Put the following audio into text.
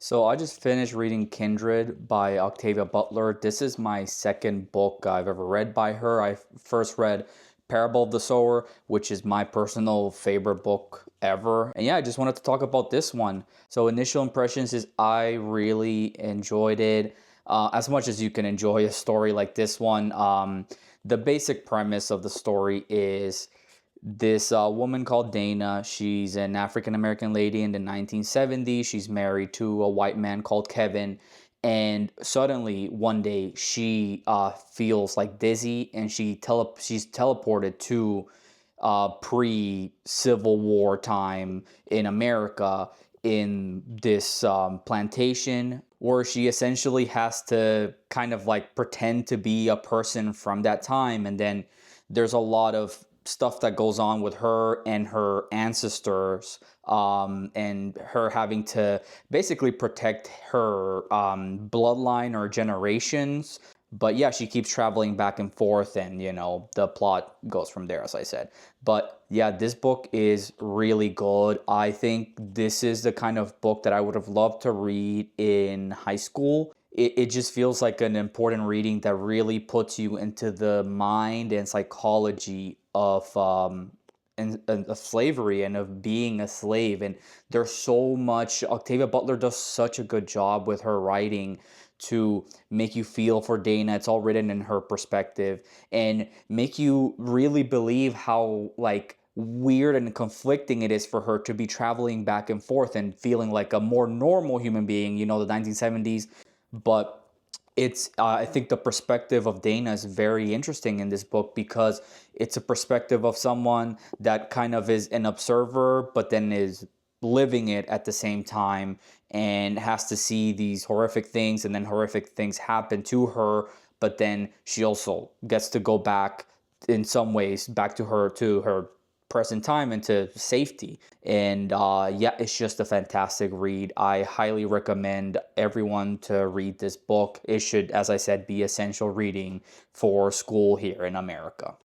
So I just finished reading Kindred by Octavia Butler. This is my second book I've ever read by her. I first read Parable of the Sower, which is my personal favorite book ever. And yeah, I just wanted to talk about this one. So initial impressions is I really enjoyed it. As much as you can enjoy a story like this one. The basic premise of the story is this woman called Dana. She's an African American lady in the 1970s. She's married to a white man called Kevin. And suddenly, one day, she feels like dizzy, and she's teleported to pre-Civil War time in America in this plantation where she essentially has to kind of like pretend to be a person from that time. And then there's a lot of stuff that goes on with her and her ancestors, and her having to basically protect her bloodline or generations. But yeah, she keeps traveling back and forth, and the plot goes from there, as I said. But yeah, this book is really good. I think this is the kind of book that I would have loved to read in high school. It just feels like an important reading that really puts you into the mind and psychology of of slavery and of being a slave. And there's so much. Octavia Butler does such a good job with her writing to make you feel for Dana. It's all written in her perspective and make you really believe how like weird and conflicting it is for her to be traveling back and forth and feeling like a more normal human being, the 1970s. But it's I think the perspective of Dana is very interesting in this book because it's a perspective of someone that kind of is an observer but then is living it at the same time and has to see these horrific things, and then horrific things happen to her, but then she also gets to go back in some ways back to her present time into safety. And yeah, it's just a fantastic read. I highly recommend everyone to read this book. It should, as I said, be essential reading for school here in America.